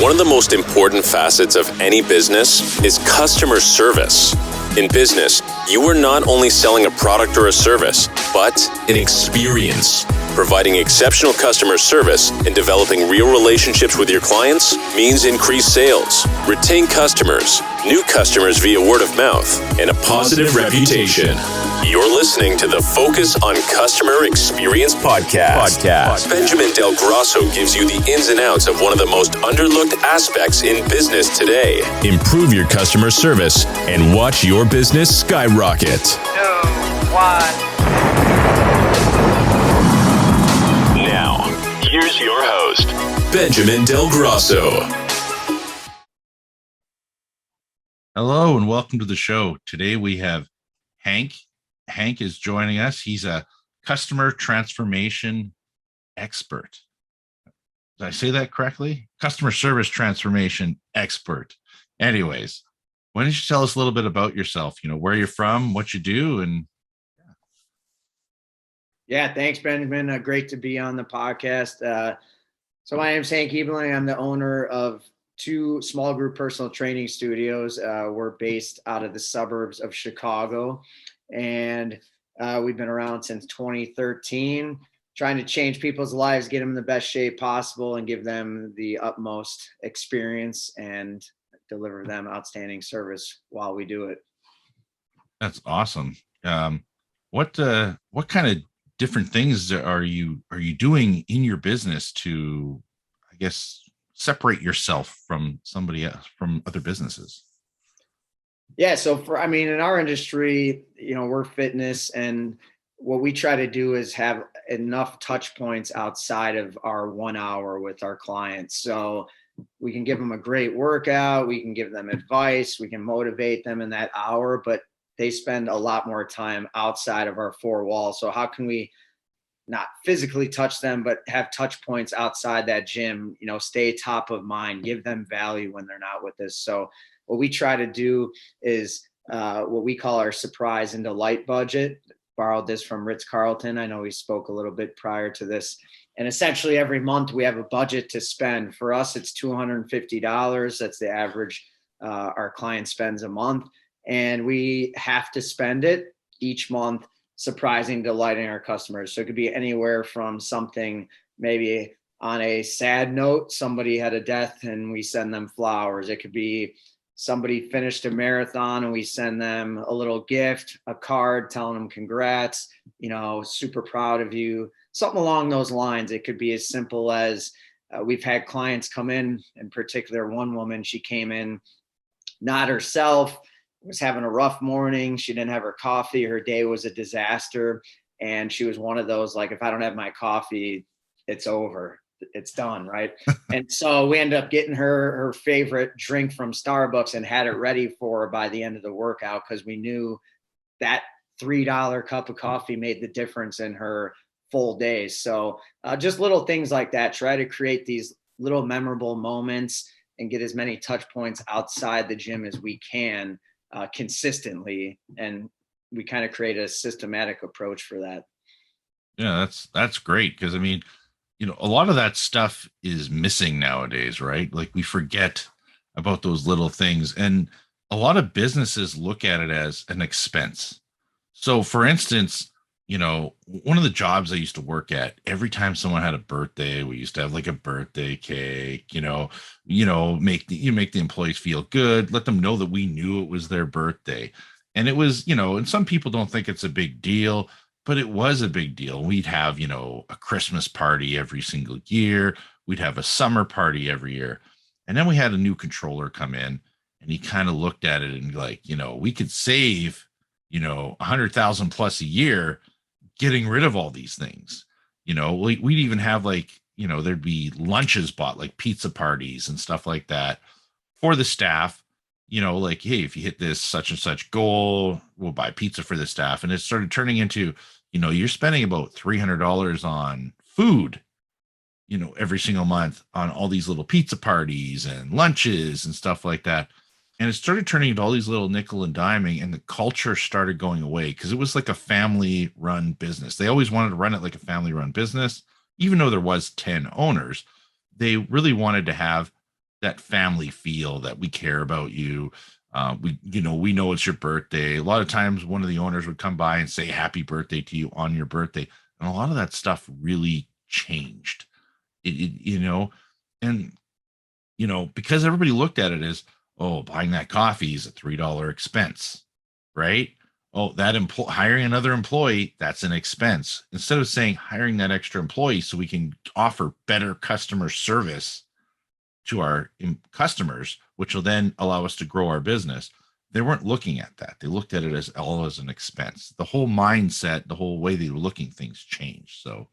One of the most important facets of any business is customer service. In business, you are not only selling a product or a service, but an experience. Providing exceptional customer service and developing real relationships with your clients means increased sales, retain customers, new customers via word of mouth, and a positive reputation. You're listening to the Focus on Customer Experience podcast. Benjamin Del Grosso gives you the ins and outs of one of the most underlooked aspects in business today. Improve your customer service and watch your business skyrocket. 2, 1. Now, here's your host, Benjamin Del Grosso. Hello and welcome to the show. Today we have Hank. Hank is joining us. He's a customer transformation expert. Did I say that correctly? Customer service transformation expert. Anyways, why don't you tell us a little bit about yourself? You know, where you're from, what you do, and Yeah, thanks, Benjamin. Great to be on the podcast. So my name's Hank Ebeling. I'm the owner of 2 small group personal training studios. We're based out of the suburbs of Chicago, and we've been around since 2013, trying to change people's lives, get them in the best shape possible, and give them the utmost experience and deliver them outstanding service while we do it. that's awesome. What kind of different things are you doing in your business to, I guess, separate yourself from somebody else, from other businesses? Yeah. So in our industry, we're fitness, and what we try to do is have enough touch points outside of our 1 hour with our clients. So we can give them a great workout. We can give them advice. We can motivate them in that hour, but they spend a lot more time outside of our 4 walls. So how can we not physically touch them, but have touch points outside that gym, stay top of mind, give them value when they're not with us. So what we try to do is what we call our surprise and delight budget. Borrowed this from Ritz-Carlton. I know we spoke a little bit prior to this. And essentially every month we have a budget to spend. For us, it's $250. That's the average our client spends a month. And we have to spend it each month, surprising, delighting our customers. So it could be anywhere from something maybe on a sad note, somebody had a death and we send them flowers. It could be somebody finished a marathon and we send them a little gift, a card telling them congrats, super proud of you, something along those lines. It could be as simple as we've had clients come in particular, one woman, she came in, not herself, was having a rough morning. She didn't have her coffee. Her day was a disaster. And she was one of those, like, if I don't have my coffee, it's over. It's done. Right. And so we ended up getting her favorite drink from Starbucks and had it ready for her by the end of the workout, because we knew that $3 cup of coffee made the difference in her full day. So just little things like that, try to create these little memorable moments and get as many touch points outside the gym as we can consistently. And we kind of create a systematic approach for that. Yeah, that's great. Because a lot of that stuff is missing nowadays, right? Like, we forget about those little things, and a lot of businesses look at it as an expense. So for instance, one of the jobs I used to work at, every time someone had a birthday, we used to have like a birthday cake, make the employees feel good, let them know that we knew it was their birthday. And it was, and some people don't think it's a big deal, but it was a big deal. We'd have, a Christmas party every single year. We'd have a summer party every year. And then we had a new controller come in, and he kind of looked at it and like, we could save, 100,000 plus a year getting rid of all these things. We'd even have there'd be lunches bought, like pizza parties and stuff like that for the staff, like, hey, if you hit this such and such goal, we'll buy pizza for the staff. And it started turning into, you're spending about $300 on food, every single month on all these little pizza parties and lunches and stuff like that. And it started turning into all these little nickel and diming, and the culture started going away because it was like a family run business. They always wanted to run it like a family run business, even though there was 10 owners. They really wanted to have that family feel that we care about you. We know it's your birthday. A lot of times one of the owners would come by and say happy birthday to you on your birthday. And a lot of that stuff really changed. And because everybody looked at it as, oh, buying that coffee is a $3 expense, right? Oh, that hiring another employee, that's an expense. Instead of saying hiring that extra employee so we can offer better customer service to our customers, which will then allow us to grow our business. They weren't looking at that. They looked at it as all as an expense. The whole mindset, the whole way they were looking things changed. So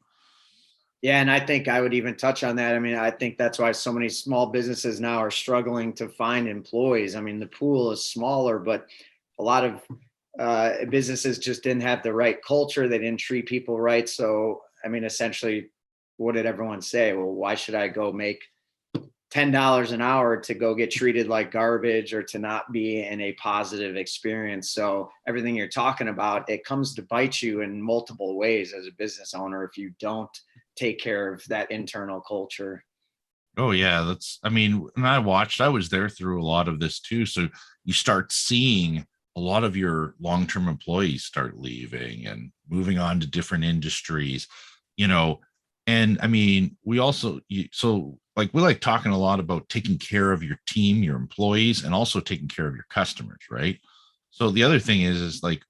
Yeah, and I think I would even touch on that. I mean, I think that's why so many small businesses now are struggling to find employees. I mean, the pool is smaller, but a lot of businesses just didn't have the right culture. They didn't treat people right. So, I mean, essentially, what did everyone say? Well, why should I go make $10 an hour to go get treated like garbage or to not be in a positive experience? So everything you're talking about, it comes to bite you in multiple ways as a business owner if you don't take care of that internal culture. oh yeah, and I was there through a lot of this too. So you start seeing a lot of your long-term employees start leaving and moving on to different industries, you know. And I mean, we also so like we like talking a lot about taking care of your team, your employees, and also taking care of your customers, right? So the other thing is like,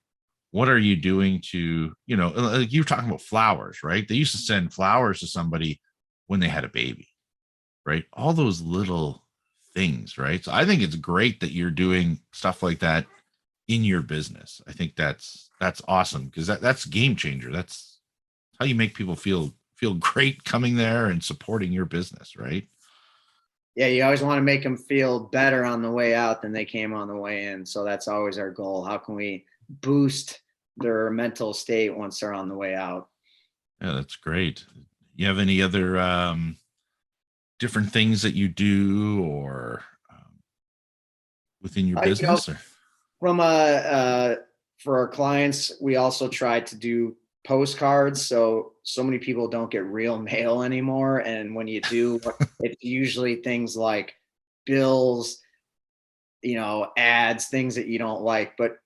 what are you doing to, like you were talking about flowers, right? They used to send flowers to somebody when they had a baby, right? All those little things, right? So I think it's great that you're doing stuff like that in your business. I think that's awesome because that's game changer. That's how you make people feel great coming there and supporting your business, right? Yeah, you always want to make them feel better on the way out than they came on the way in. So that's always our goal. How can we boost their mental state once they're on the way out? Yeah, that's great. You have any other different things that you do or within your You know, business or from for our clients, we also try to do postcards. So many people don't get real mail anymore, and when you do, it's usually things like bills, ads, things that you don't like. But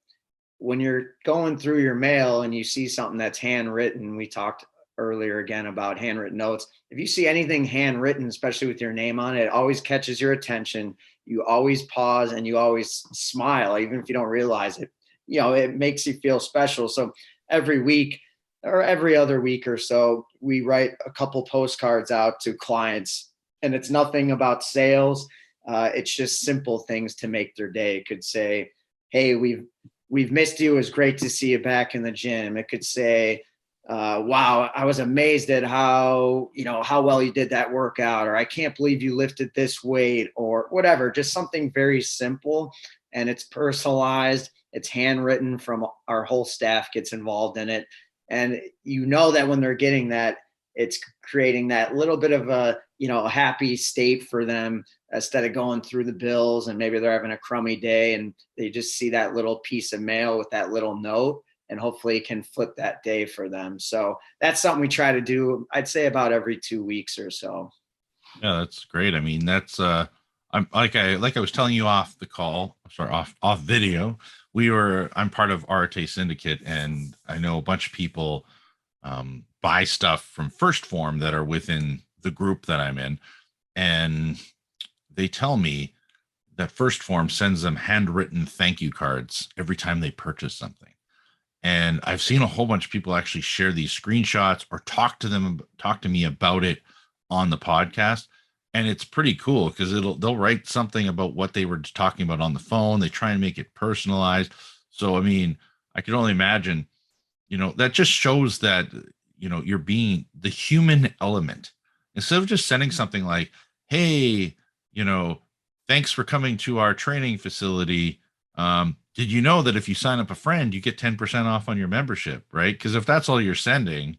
when you're going through your mail and you see something that's handwritten, we talked earlier again about handwritten notes. If you see anything handwritten, especially with your name on it, it always catches your attention. You always pause and you always smile, even if you don't realize it. It makes you feel special. So every week or every other week or so, we write a couple postcards out to clients, and it's nothing about sales. It's just simple things to make their day. It could say, "Hey, we've missed you. It was great to see you back in the gym." It could say, "Wow, I was amazed at how well you did that workout," or "I can't believe you lifted this weight," or whatever. Just something very simple, and it's personalized. It's handwritten from our whole staff gets involved in it, and that when they're getting that, it's creating that little bit of a happy state for them instead of going through the bills and maybe they're having a crummy day and they just see that little piece of mail with that little note, and hopefully it can flip that day for them. So that's something we try to do, I'd say about every 2 weeks or so. yeah, that's great. I mean, that's I'm was telling you off the call, sorry, off video. I'm part of Arte Syndicate, and I know a bunch of people buy stuff from First Form that are within the group that I'm in, and they tell me that First Form sends them handwritten thank you cards every time they purchase something. And I've seen a whole bunch of people actually share these screenshots or talk to me about it on the podcast. And it's pretty cool because they'll write something about what they were talking about on the phone. They try and make it personalized. So I mean, I can only imagine, that just shows that, you're being the human element. Instead of just sending something like, hey, thanks for coming to our training facility. Did you know that if you sign up a friend, you get 10% off on your membership, right? Because if that's all you're sending,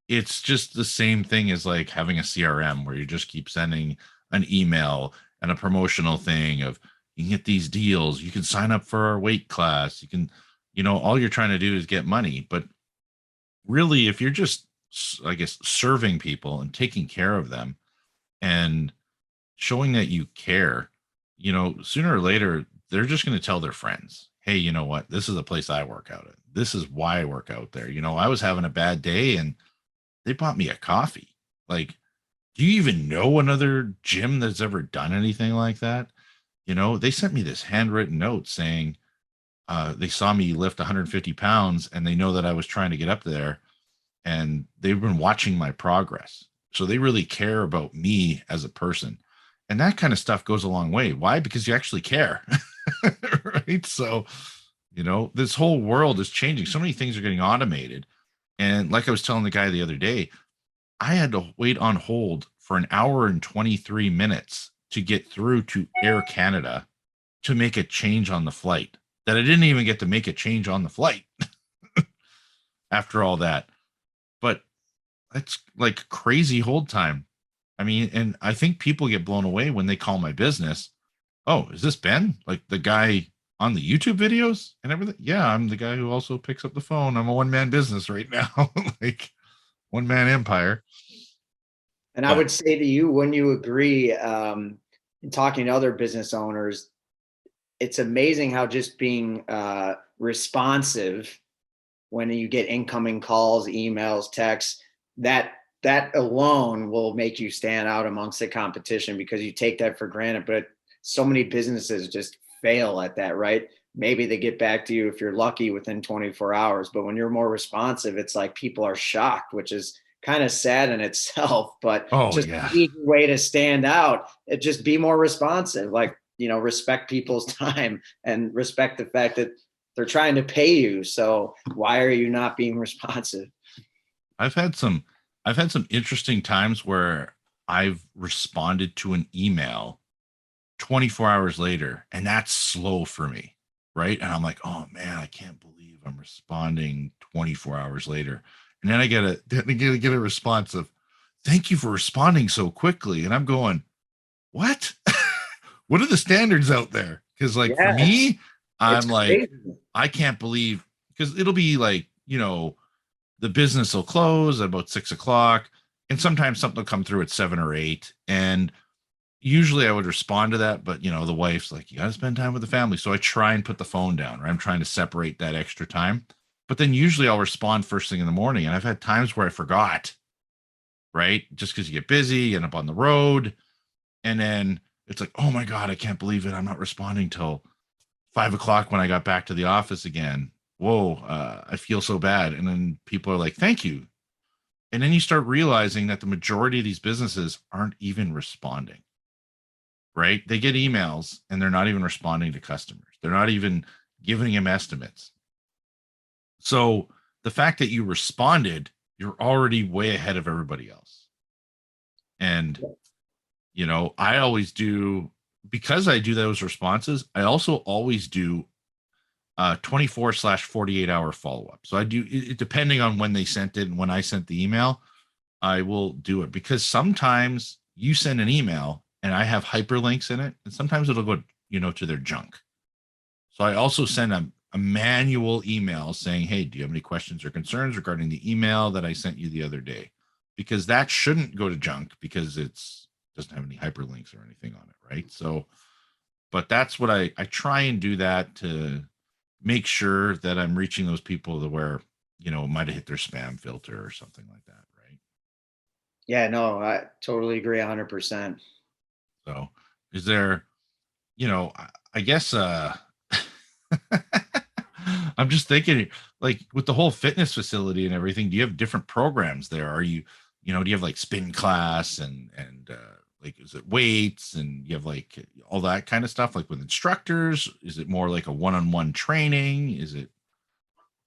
it's just the same thing as like having a CRM where you just keep sending an email and a promotional thing of you can get these deals, you can sign up for our weight class, you can, all you're trying to do is get money. But really, if you're just, I guess, serving people and taking care of them and showing that you care, sooner or later, they're just going to tell their friends, hey, you know what? This is the place I work out at. This is why I work out there. I was having a bad day and they bought me a coffee. Like, do you even know another gym that's ever done anything like that? They sent me this handwritten note saying they saw me lift 150 pounds and they know that I was trying to get up there and they've been watching my progress. So they really care about me as a person. And that kind of stuff goes a long way. Why? Because you actually care. Right. So, this whole world is changing. So many things are getting automated. And like I was telling the guy the other day, I had to wait on hold for an hour and 23 minutes to get through to Air Canada to make a change on the flight that I didn't even get to make a change on the flight after all that. But that's like crazy hold time. I mean, and I think people get blown away when they call my business. Oh, is this Ben? Like the guy on the YouTube videos and everything? Yeah, I'm the guy who also picks up the phone. I'm a one-man business right now, like one-man empire. And I would say to you, when you agree, in talking to other business owners, it's amazing how just being responsive when you get incoming calls, emails, texts, that alone will make you stand out amongst the competition because you take that for granted. But so many businesses just fail at that, right? Maybe they get back to you if you're lucky within 24 hours, but when you're more responsive, it's like people are shocked, which is kind of sad in itself, but Oh, just yeah. an easy way to stand out. It just be more responsive, like, respect people's time and respect the fact that they're trying to pay you. So why are you not being responsive? I've had some interesting times where I've responded to an email 24 hours later, and that's slow for me, right? And I'm like, oh man, I can't believe I'm responding 24 hours later. And then I get a response of, thank you for responding so quickly. And I'm going, what? What are the standards out there? Because like for Yeah, me, it's I'm like, crazy. I can't believe, because it'll be like, the business will close at about 6 o'clock. And sometimes something will come through at 7 or 8. And usually I would respond to that, but the wife's like, you got to spend time with the family. So I try and put the phone down, or I'm trying to separate that extra time. But then usually I'll respond first thing in the morning. And I've had times where I forgot, right? Just because you get busy, you end up on the road. And then it's like, oh my God, I can't believe it. I'm not responding till 5 o'clock when I got back to the office again. Whoa, I feel so bad. And then people are like, thank you. And then you start realizing that the majority of these businesses aren't even responding, right? They get emails and they're not even responding to customers. They're not even giving them estimates. So the fact that you responded, you're already way ahead of everybody else. And, I always do, because I do those responses, I also always do 24/48 hour follow-up. So I do it depending on when they sent it and when I sent the email, I will do it because sometimes you send an email and I have hyperlinks in it, and sometimes it'll go, to their junk. So I also send a manual email saying, hey, do you have any questions or concerns regarding the email that I sent you the other day? Because that shouldn't go to junk because it's doesn't have any hyperlinks or anything on it, right? So, but that's what I try and do that to make sure that I'm reaching those people that where, it might have hit their spam filter or something like that, right? Yeah, no, I totally agree 100%. So is there, I guess I'm just thinking like with the whole fitness facility and everything, do you have different programs there? Are you, do you have like spin class and like is it weights and you have like all that kind of stuff like with instructors? Is it more like a one-on-one training? Is it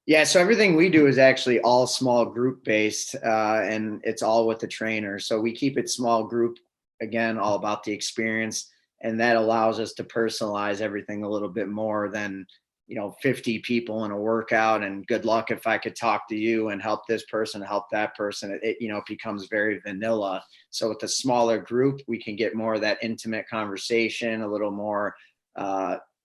Yeah, so everything we do is actually all small group based, and it's all with the trainer. So we keep it small group, again, all about the experience, and that allows us to personalize everything a little bit more than 50 people in a workout. And good luck if I could talk to you and help this person, help that person. It becomes very vanilla. So with a smaller group, we can get more of that intimate conversation, a little more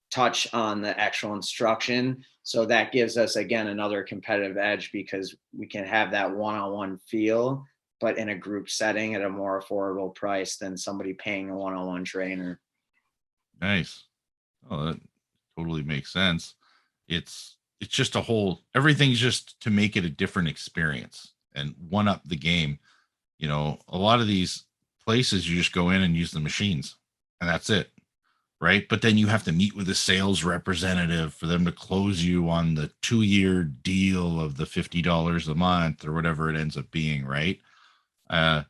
touch on the actual instruction. So that gives us, again, another competitive edge because we can have that one-on-one feel. but in a group setting at a more affordable price than somebody paying a one-on-one trainer. Nice. Oh, that totally makes sense. It's just a whole, everything's just to make it a different experience and one up the game. You know, a lot of these places you just go in and use the machines and that's it. Right. But then you have to meet with a sales representative for them to close you on the 2-year deal of the $50 a month or whatever it ends up being. Right. Uh,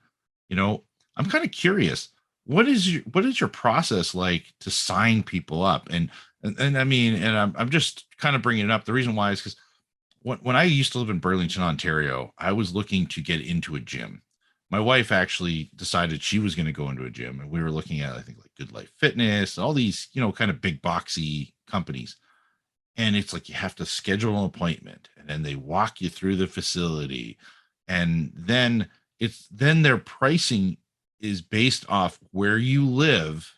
you know, I'm kind of curious. What is your process like to sign people up? And I mean, and I'm just kind of bringing it up. The reason why is because when I used to live in Burlington, Ontario, I was looking to get into a gym. My wife actually decided she was going to go into a gym, and we were looking at, I think, like Good Life Fitness, all these, kind of big boxy companies. And it's like you have to schedule an appointment, and then they walk you through the facility, and then their pricing is based off where you live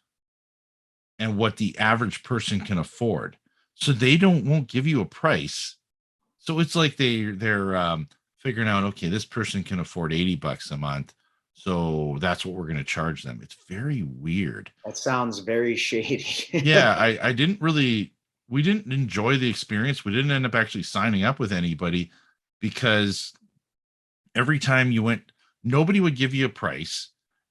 and what the average person can afford. So they won't give you a price. So it's like they're figuring out, okay, this person can afford $80 a month, so that's what we're going to charge them. It's very weird. That sounds very shady. Yeah, I didn't really, we didn't enjoy the experience. We didn't end up actually signing up with anybody because every time you went, nobody would give you a price.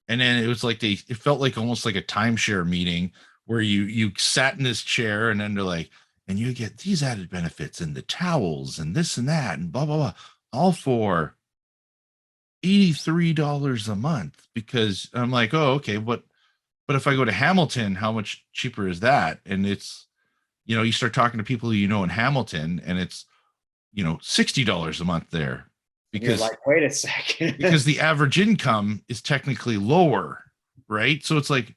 And then it was like it felt like almost like a timeshare meeting where you sat in this chair and then they're like, and you get these added benefits and the towels and this and that and blah, blah, blah, all for $83 a month. Because I'm like, oh, okay, but if I go to Hamilton, how much cheaper is that? And it's, you start talking to people in Hamilton and it's, $60 a month there. Because you're like, wait a second. Because the average income is technically lower, right? So it's like,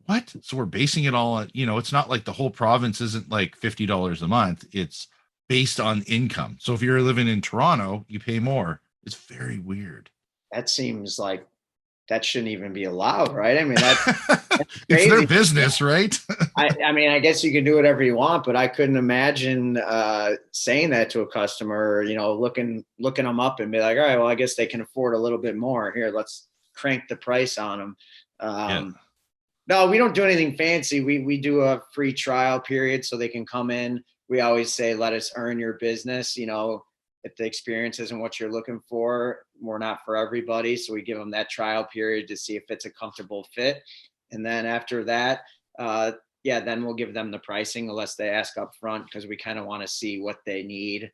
what? So we're basing it all on, it's not like the whole province isn't like $50 a month. It's based on income. So if you're living in Toronto, you pay more. It's very weird. That seems like that shouldn't even be allowed, right? I mean, that's it's their business, right? I mean, I guess you can do whatever you want, but I couldn't imagine saying that to a customer, looking them up and be like, all right, well, I guess they can afford a little bit more. Here, let's crank the price on them. Yeah. No, we don't do anything fancy. We do a free trial period so they can come in. We always say, let us earn your business. If the experience isn't what you're looking for, we're not for everybody. So we give them that trial period to see if it's a comfortable fit. And then after that, then we'll give them the pricing unless they ask up front, because we kind of want to see what they need.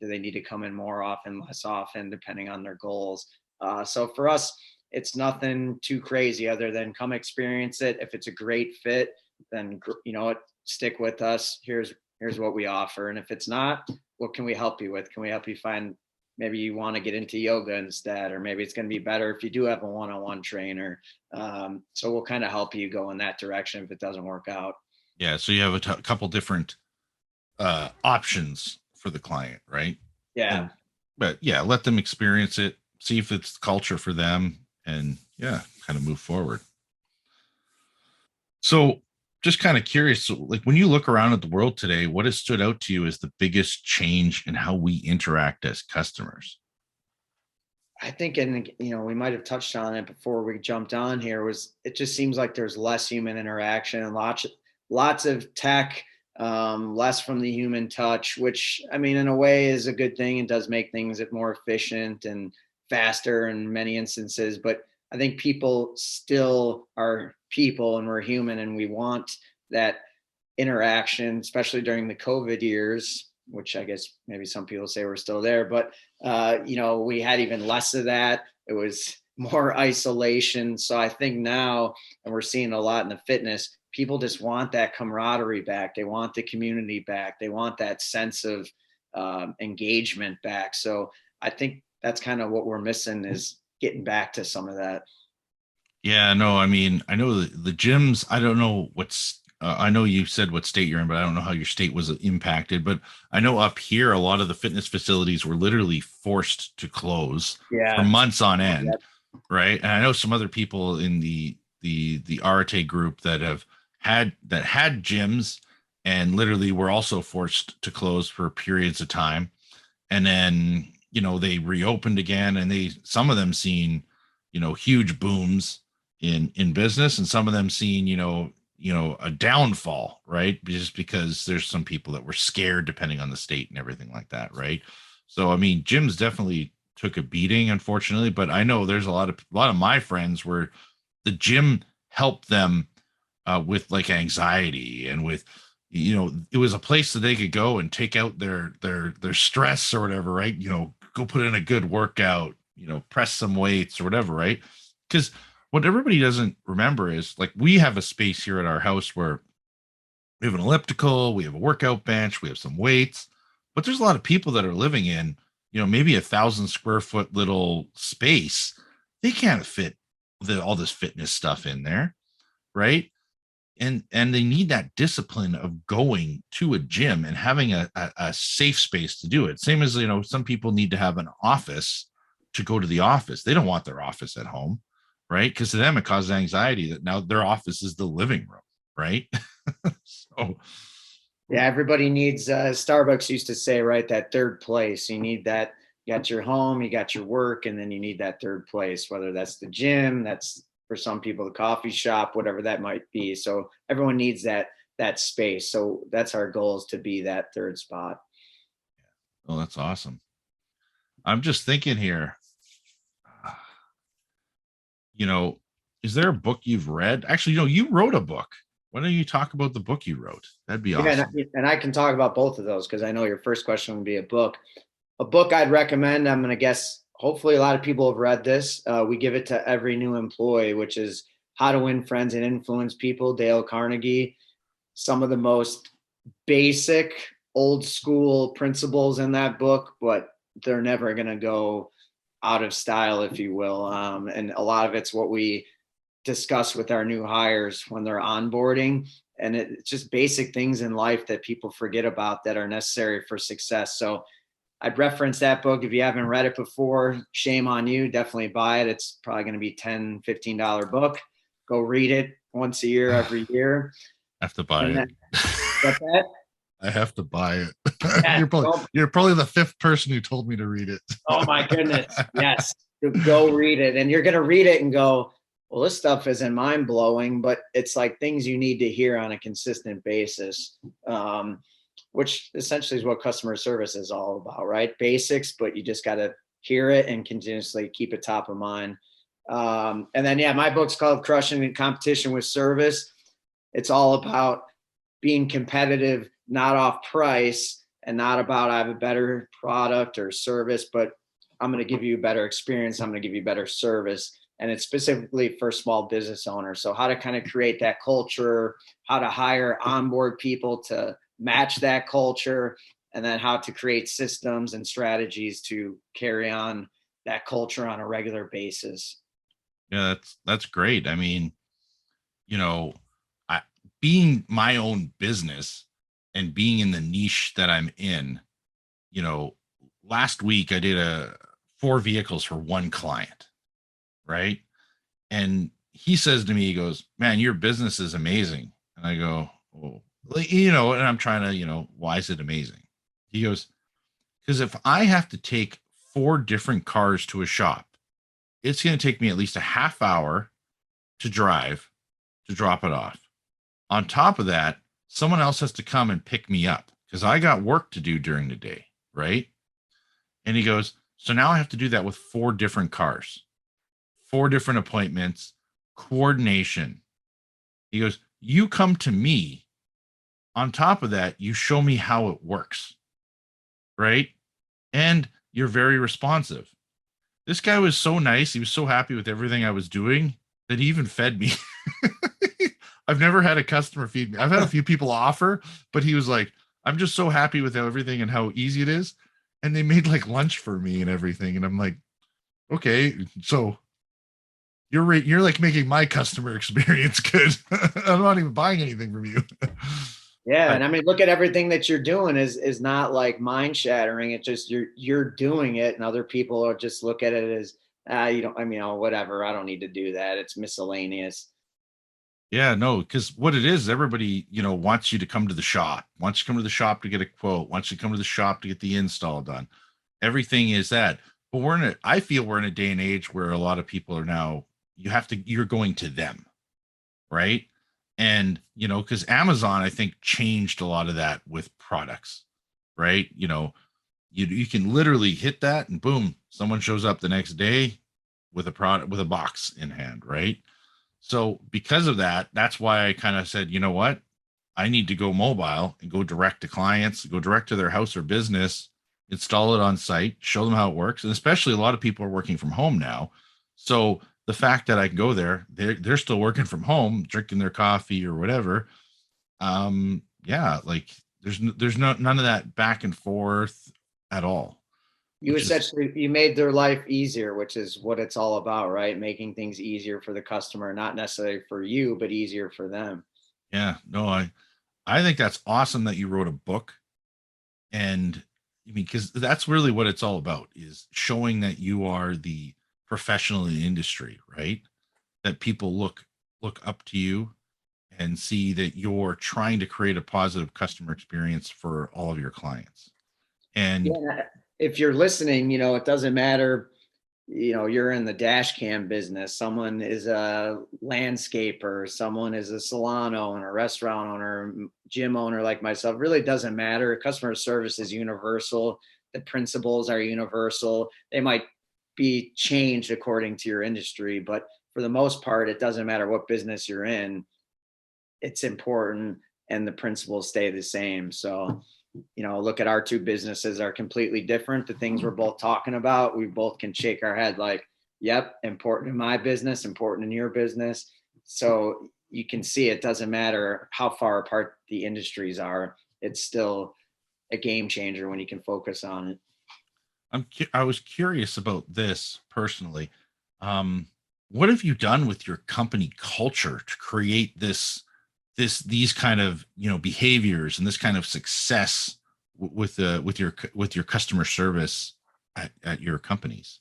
Do they need to come in more often, less often, depending on their goals? So for us, it's nothing too crazy other than come experience it. If it's a great fit, then, stick with us. Here's what we offer. And if it's not, what can we help you with? Can we help you find, maybe you want to get into yoga instead, or maybe it's going to be better if you do have a one-on-one trainer. So we'll kind of help you go in that direction if it doesn't work out. Yeah. So you have a couple different options for the client, right? Yeah. But yeah, let them experience it, see if it's culture for them, and kind of move forward. So just kind of curious, so like when you look around at the world today, what has stood out to you as the biggest change in how we interact as customers? I think, and we might have touched on it before we jumped on here, it just seems like there's less human interaction and lots of tech, less from the human touch, which, I mean, in a way is a good thing. It does make things more efficient and faster in many instances, but I think people still are people and we're human, and we want that interaction, especially during the COVID years, which I guess maybe some people say we're still there, but we had even less of that. It was more isolation. So I think now, and we're seeing a lot in the fitness, people just want that camaraderie back. They want the community back. They want that sense of engagement back. So I think that's kind of what we're missing, is getting back to some of that. Yeah, no, I mean, I know the gyms, I don't know I know you said what state you're in, but I don't know how your state was impacted. But I know up here, a lot of the fitness facilities were literally forced to close for months on end. Yep. Right. And I know some other people in the Arate group that had gyms and literally were also forced to close for periods of time. And then, they reopened again, and some of them seen, huge booms in business, and some of them seen, a downfall, right? Just because there's some people that were scared, depending on the state and everything like that, right? So, I mean, gyms definitely took a beating, unfortunately, but I know there's a lot of my friends where the gym helped them with like anxiety, and with, it was a place that they could go and take out their stress or whatever, right? Go put in a good workout, press some weights or whatever, right? Because what everybody doesn't remember is, like, we have a space here at our house where we have an elliptical, we have a workout bench, we have some weights, but there's a lot of people that are living in, maybe 1,000 square foot little space. They can't fit all this fitness stuff in there, right? And they need that discipline of going to a gym and having a safe space to do it. Same as, some people need to have an office to go to the office. They don't want their office at home, right? Because to them it causes anxiety that now their office is the living room, right? So Yeah, everybody needs, Starbucks used to say, right, that third place. You need that. You got your home, you got your work, and then you need that third place, whether that's the gym, that's for some people the coffee shop, whatever that might be. So everyone needs that space. So that's our goal, is to be that third spot. oh, that's awesome. I'm just thinking here, you know, is there a book you've read? Actually, you wrote a book. Why don't you talk about the book you wrote? That'd be Yeah, awesome. and I can talk about both of those, because I know your first question would be a book. A book I'd recommend, I'm going to guess, hopefully a lot of people have read this. We give it to every new employee, which is How to Win Friends and Influence People, Dale Carnegie. Some of the most basic, old school principles in that book, but they're never going to go out of style, if you will. And a lot of it's what we discuss with our new hires when they're onboarding. And it's just basic things in life that people forget about that are necessary for success. So I'd reference that book. If you haven't read it before, shame on you. Definitely buy it. It's probably going to be $10, $15 book. Go read it once a year, every year. I have to buy And it. what's that? I have to buy it. Yeah, you're probably the fifth person who told me to read it. oh my goodness. Yes. Go read it. And you're going to read it and go, well, this stuff isn't mind blowing, but it's like things you need to hear on a consistent basis, which essentially is what customer service is all about, right? Basics, but you just got to hear it and continuously keep it top of mind. And then, yeah, my book's called Crushing Competition with Service. It's all about being competitive, not off price, and not about I have a better product or service, but I'm going to give you a better experience. I'm going to give you better service. And it's specifically for small business owners. So how to kind of create that culture, how to hire, onboard people to match that culture, and then how to create systems and strategies to carry on that culture on a regular basis. Yeah, that's great. I mean, you know, I, being my own business and being in the niche that I'm in, last week I did 4 vehicles for one client, right? And he says to me, he goes, "Man, your business is amazing." And I go, "Oh, and I'm trying to, why is it amazing?" He goes, "Because if I have to take 4 different cars to a shop, it's going to take me at least a half hour to drive to drop it off. On top of that, someone else has to come and pick me up because I got work to do during the day, right?" And he goes, "So now I have to do that with 4 different cars, 4 different appointments, coordination." He goes, "You come to me. On top of that, you show me how it works, right? And you're very responsive." This guy was so nice. He was so happy with everything I was doing that he even fed me. I've never had a customer feed me. I've had a few people offer, but he was like, "I'm just so happy with everything and how easy it is." And they made like lunch for me and everything. And I'm like, okay, so you're like making my customer experience good. I'm not even buying anything from you. Yeah, and I mean, look at everything that you're doing is not like mind shattering. It's just you're doing it, and other people are just look at it as you don't. I mean, oh, whatever. I don't need to do that. It's miscellaneous. Yeah, no, because what it is, everybody, wants you to come to the shop, wants you to come to the shop to get a quote, wants you to come to the shop to get the install done. Everything is that. But I feel we're in a day and age where a lot of people are now, you're going to them, right? And, because Amazon, I think, changed a lot of that with products, right? You can literally hit that and boom, someone shows up the next day with a product, with a box in hand, right? So because of that, that's why I kind of said, you know what? I need to go mobile and go direct to clients, go direct to their house or business, install it on site, show them how it works. And especially a lot of people are working from home now. So the fact that I can go there, they're still working from home, drinking their coffee or whatever. Yeah, like there's none of that back and forth at all, You which is, essentially you made their life easier, which is what it's all about, right? Making things easier for the customer, not necessarily for you, but easier for them. yeah, no, I think that's awesome that you wrote a book. And I mean, because that's really what it's all about, is showing that you are the professional in the industry, right? That people look up to you and see that you're trying to create a positive customer experience for all of your clients. And Yeah. If you're listening, it doesn't matter, you're in the dash cam business. Someone is a landscaper, someone is a salon owner, restaurant owner, gym owner like myself. Really doesn't matter. Customer service is universal. The principles are universal. They might be changed according to your industry, but for the most part, it doesn't matter what business you're in. It's important and the principles stay the same. So, look at our two businesses are completely different. The things we're both talking about, we both can shake our head like, yep, important in my business, important in your business. So you can see it doesn't matter how far apart the industries are. It's still a game changer when you can focus on it. I was curious about this personally. Um, what have you done with your company culture to create these kind of behaviors and this kind of success with your customer service at your companies?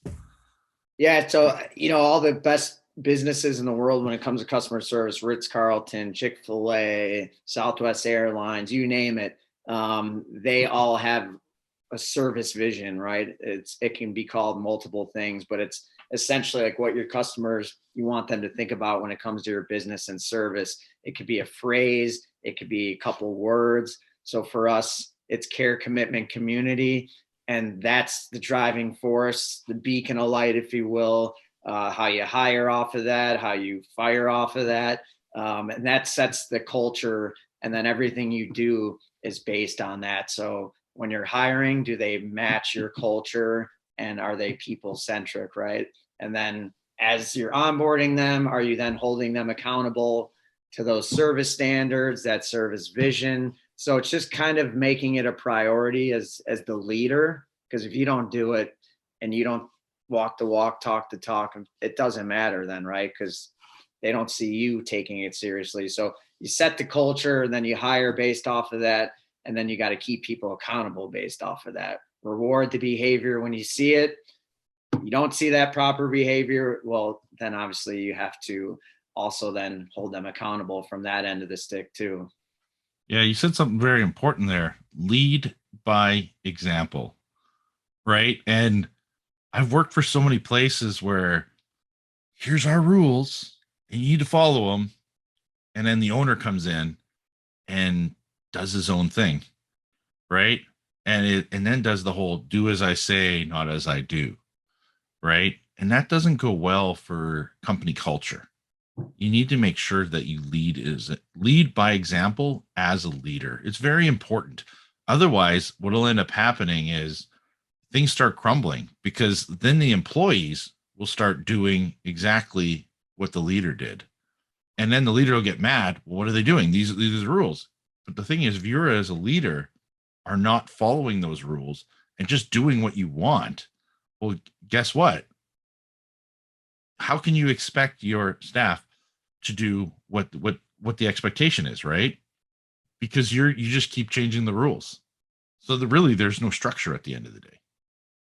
Yeah. So, all the best businesses in the world when it comes to customer service, Ritz-Carlton, Chick-fil-A, Southwest Airlines, you name it, they all have a service vision, right? It can be called multiple things, but it's essentially like what your customers, you want them to think about when it comes to your business and service. It could be a phrase, it could be a couple words. So for us, it's care, commitment, community. And that's the driving force, the beacon of light, if you will, how you hire off of that, how you fire off of that. And that sets the culture. And then everything you do is based on that. So when you're hiring, do they match your culture and are they people centric, right? And then as you're onboarding them, are you then holding them accountable to those service standards, that service vision? So it's just kind of making it a priority as the leader, because if you don't do it and you don't walk the walk, talk the talk, it doesn't matter then, right? Because they don't see you taking it seriously. So you set the culture and then you hire based off of that. And then you got to keep people accountable based off of that. Reward the behavior when you see it. You don't see that proper behavior, well, then obviously you have to also then hold them accountable from that end of the stick too. Yeah, you said something very important there. Lead by example, right? And I've worked for so many places where here's our rules and you need to follow them. And then the owner comes in and does his own thing, right? And then does the whole do as I say, not as I do, right? And that doesn't go well for company culture. You need to make sure that you lead by example as a leader. It's very important. Otherwise, what'll end up happening is things start crumbling because then the employees will start doing exactly what the leader did. And then the leader will get mad. Well, what are they doing? These are the rules. But the thing is, if you're as a leader are not following those rules and just doing what you want, well, guess what? How can you expect your staff to do what the expectation is, right? Because you just keep changing the rules. So really there's no structure at the end of the day.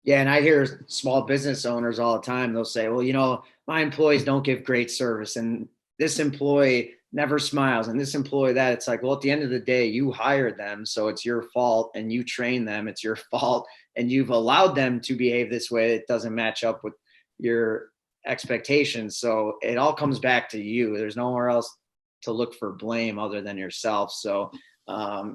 Yeah, and I hear small business owners all the time. They'll say, "Well, my employees don't give great service," and this employee never smiles and this employee that. It's like, well, at the end of the day, you hired them, so it's your fault, and you train them, it's your fault, and you've allowed them to behave this way. It doesn't match up with your expectations. So it all comes back to you. There's nowhere else to look for blame other than yourself. So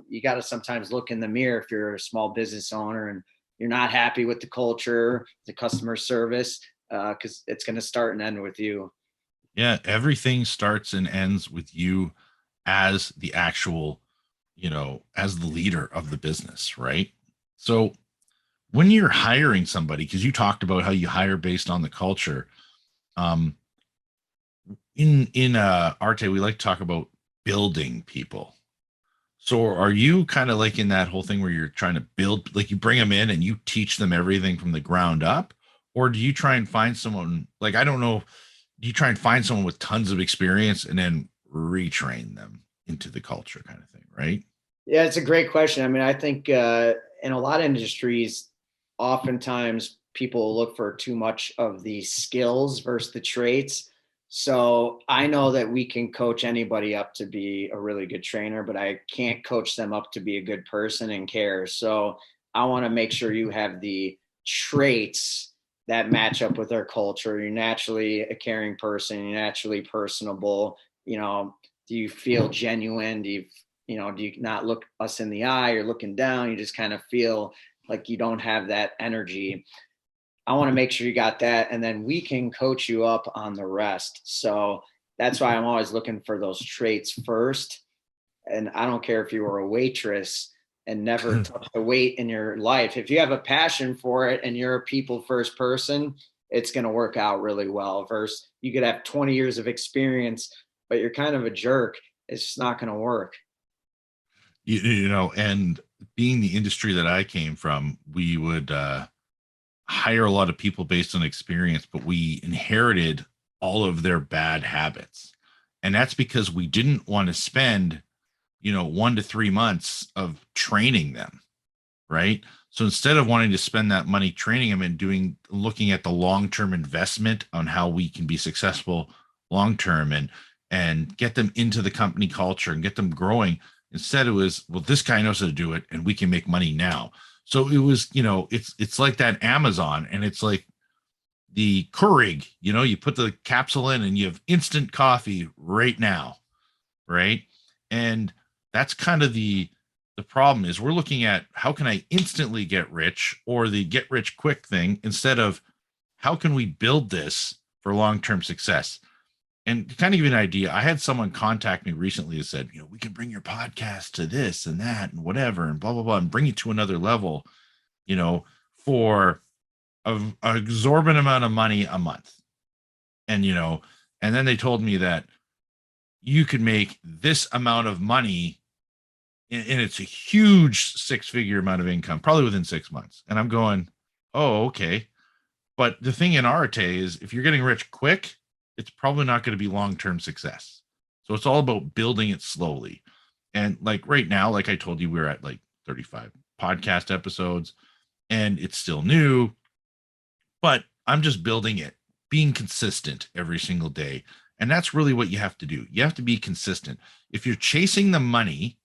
you got to sometimes look in the mirror if you're a small business owner and you're not happy with the culture, the customer service, because it's going to start and end with you. Yeah, everything starts and ends with you as the actual, as the leader of the business, right? So when you're hiring somebody, because you talked about how you hire based on the culture, um, in Arte, we like to talk about building people. So are you kind of like in that whole thing where you're trying to build, like you bring them in and you teach them everything from the ground up? Or do you try and find someone, like, I don't know, do you try and find someone with tons of experience and then retrain them into the culture kind of thing, right? Yeah, it's a great question. I mean, I think in a lot of industries, oftentimes people look for too much of the skills versus the traits. So I know that we can coach anybody up to be a really good trainer, but I can't coach them up to be a good person and care. So I want to make sure you have the traits that match up with their culture. You're naturally a caring person, you're naturally personable. Do you feel genuine? Do you not look us in the eye or looking down? You just kind of feel like you don't have that energy. I want to make sure you got that. And then we can coach you up on the rest. So that's why I'm always looking for those traits first. And I don't care if you were a waitress and never touched a weight in your life. If you have a passion for it and you're a people first person, it's going to work out really well. Versus you could have 20 years of experience, but you're kind of a jerk. It's just not going to work. And being the industry that I came from, we would hire a lot of people based on experience, but we inherited all of their bad habits. And that's because we didn't want to spend, 1 to 3 months of training them, right? So instead of wanting to spend that money training them and looking at the long-term investment on how we can be successful long-term and get them into the company culture and get them growing, instead it was, well, this guy knows how to do it and we can make money now. So it was, it's like that Amazon, and it's like the Keurig, you put the capsule in and you have instant coffee right now, right? And that's kind of the problem is we're looking at how can I instantly get rich, or the get rich quick thing, instead of how can we build this for long-term success. And to kind of give you an idea, I had someone contact me recently who said, we can bring your podcast to this and that and whatever and blah, blah, blah, and bring it to another level, for an exorbitant amount of money a month. And, and then they told me that you could make this amount of money and it's a huge 6-figure amount of income, probably within 6 months. And I'm going, oh, okay. But the thing in Arte is if you're getting rich quick, it's probably not going to be long-term success. So it's all about building it slowly. And like right now, like I told you, we're at like 35 podcast episodes and it's still new, but I'm just building it, being consistent every single day. And that's really what you have to do. You have to be consistent. If you're chasing the money,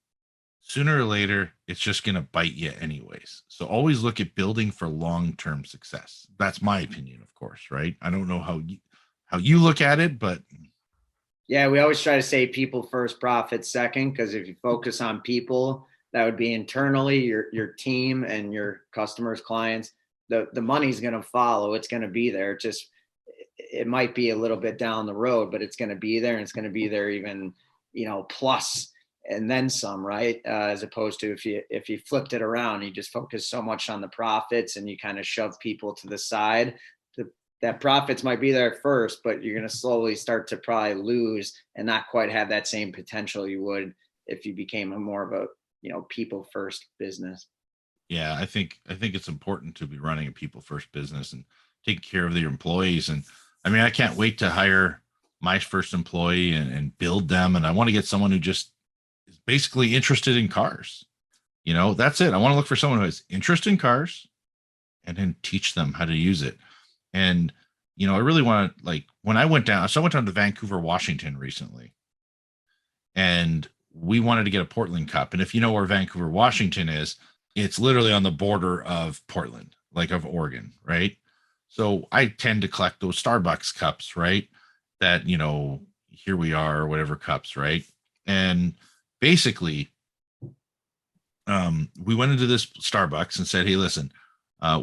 sooner or later, it's just going to bite you anyways. So always look at building for long-term success. That's my opinion, of course, right? I don't know how you look at it, but yeah, we always try to say people first, profit second, because if you focus on people, that would be internally your team and your customers, clients. The money's going to follow. It's going to be there. It might be a little bit down the road, but it's going to be there, and it's going to be there even, plus and then some, right? As opposed to if you flipped it around, you just focus so much on the profits and you kind of shove people to the side. That profits might be there at first, but you're going to slowly start to probably lose and not quite have that same potential you would if you became a more of a, people first business. yeah, I think it's important to be running a people first business and take care of your employees. And I mean, I can't wait to hire my first employee and build them. And I want to get someone who just is basically interested in cars. That's it. I want to look for someone who has interest in cars and then teach them how to use it. And, I really want to, like, when I went down, so I went down to Vancouver, Washington recently, and we wanted to get a Portland cup. And if you know where Vancouver, Washington is, it's literally on the border of Portland, like of Oregon, right? So I tend to collect those Starbucks cups, right? That, here we are, or whatever cups, right? And basically, we went into this Starbucks and said, "Hey, listen,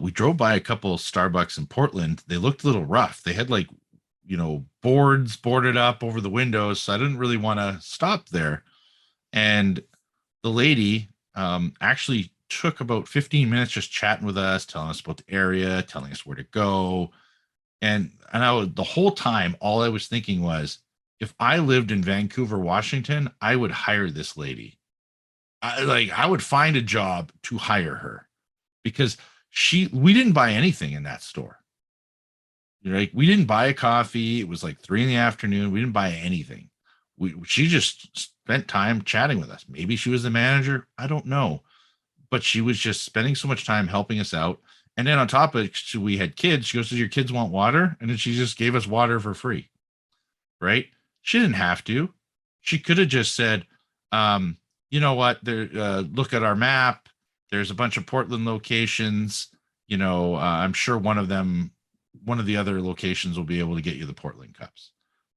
we drove by a couple of Starbucks in Portland. They looked a little rough. They had like, boards boarded up over the windows. So I didn't really want to stop there." And the lady actually took about 15 minutes just chatting with us, telling us about the area, telling us where to go. And the whole time, all I was thinking was, if I lived in Vancouver, Washington, I would hire this lady. I would find a job to hire her, because we didn't buy anything in that store. Like, we didn't buy a coffee. It was like 3 in the afternoon. We didn't buy anything. She just spent time chatting with us. Maybe she was the manager. I don't know, but she was just spending so much time helping us out. And then on top of it, we had kids. She goes, "Does your kids want water?" And then she just gave us water for free. Right? She didn't have to. She could have just said, "You know what? There, look at our map. There's a bunch of Portland locations. I'm sure one of the other locations will be able to get you the Portland cups."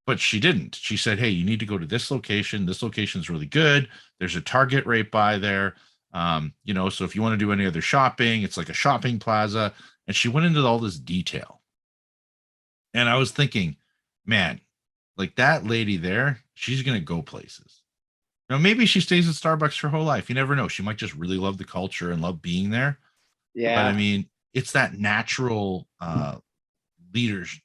But she didn't. She said, "Hey, you need to go to this location. This location is really good. There's a Target right by there. So if you want to do any other shopping, it's like a shopping plaza." And she went into all this detail. And I was thinking, man, like, that lady there, she's going to go places. Maybe she stays at Starbucks her whole life. You never know. She might just really love the culture and love being there. But I Yeah. mean, it's that natural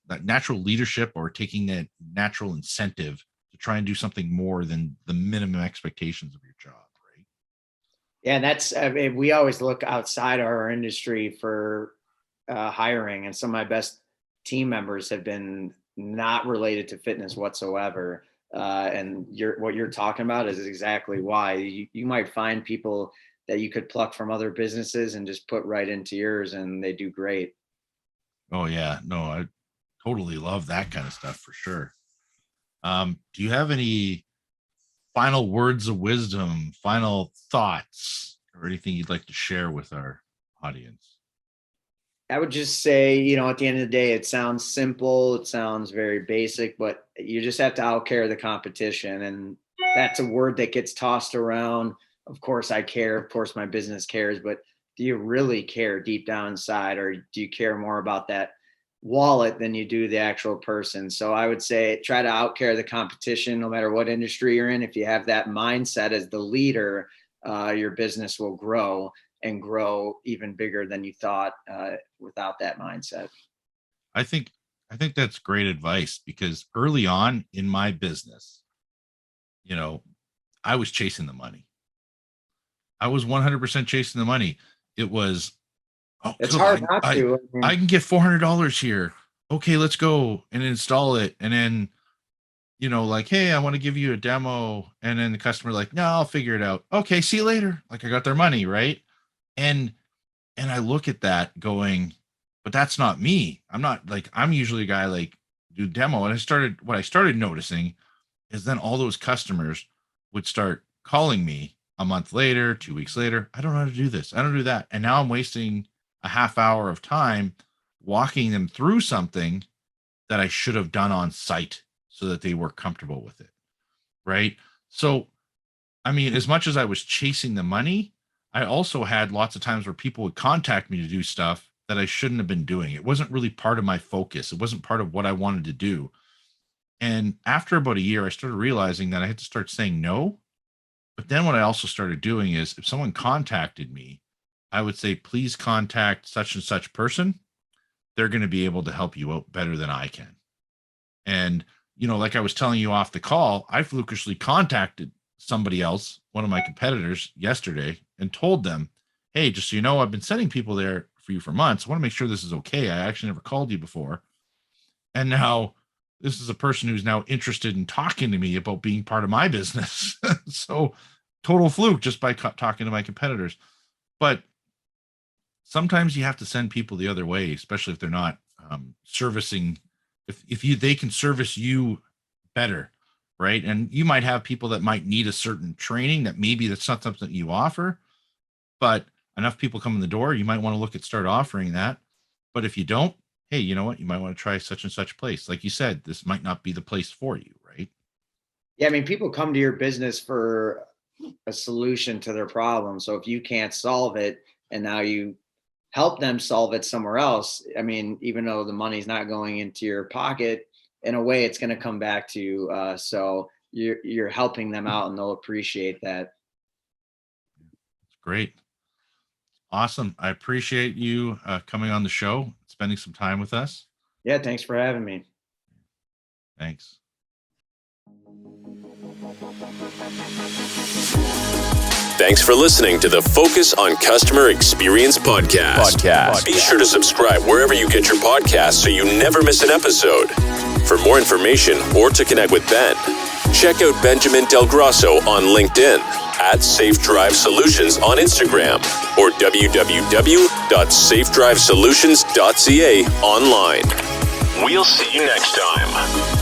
natural leadership, or taking that natural incentive to try and do something more than the minimum expectations of your job, right? Yeah, I mean, we always look outside our industry for hiring, and some of my best team members have been not related to fitness whatsoever. And what you're talking about is exactly why you might find people that you could pluck from other businesses and just put right into yours, and they do great. Oh yeah, no, I totally love that kind of stuff for sure. Do you have any final words of wisdom, final thoughts, or anything you'd like to share with our audience? I would just say, at the end of the day, it sounds simple, it sounds very basic, but you just have to outcare the competition. And that's a word that gets tossed around. Of course, I care. Of course, my business cares, but do you really care deep down inside, or do you care more about that wallet than you do the actual person? So I would say try to outcare the competition no matter what industry you're in. If you have that mindset as the leader, your business will grow and grow even bigger than you thought without that mindset. I think I think that's great advice, because early on in my business, you know, I was chasing the money. I was 100% chasing the money. It was, "Oh, It's cool. hard not to. I I mean, can get $400 here. Okay, let's go and install it." And then, like, "Hey, I want to give you a demo." And then the customer, like, "No, I'll figure it out. Okay, see you later." Like, I got their money, right? And I look at that going, but that's not me. I'm not, like, I'm usually a guy, like, do demo. And what I started noticing is then all those customers would start calling me a month later, 2 weeks later. "I don't know how to do this. I don't do that." And now I'm wasting a half hour of time walking them through something that I should have done on site so that they were comfortable with it. Right. So, I mean, as much as I was chasing the money, I also had lots of times where people would contact me to do stuff that I shouldn't have been doing. It wasn't really part of my focus. It wasn't part of what I wanted to do. And after about a year, I started realizing that I had to start saying no. But then what I also started doing is, if someone contacted me, I would say, "Please contact such and such person. They're going to be able to help you out better than I can." And, like I was telling you off the call, I flukishly contacted somebody else, one of my competitors, yesterday, and told them, "Hey, just so you know, I've been sending people there for you for months. I want to make sure this is okay. I actually never called you before." And now this is a person who's now interested in talking to me about being part of my business. So, total fluke, just by talking to my competitors. But sometimes you have to send people the other way, especially if they're not servicing if they can service you better, right? And you might have people that might need a certain training that maybe that's not something that you offer, but enough people come in the door, you might want to look at start offering that. But if you don't, hey, you know what? You might want to try such and such place. Like you said, this might not be the place for you, right? Yeah, I mean, people come to your business for a solution to their problem. So if you can't solve it and now you help them solve it somewhere else, I mean, even though the money's not going into your pocket, in a way it's going to come back to you. So you're helping them out and they'll appreciate that. Great. Awesome. I appreciate you coming on the show, spending some time with us. Yeah, thanks for having me. Thanks. Thanks for listening to the Focus on Customer Experience podcast. Be sure to subscribe wherever you get your podcasts so you never miss an episode. For more information or to connect with Ben, check out Benjamin Del Grosso on LinkedIn, at Safe Drive Solutions on Instagram, or www.safedrivesolutions.ca online. We'll see you next time.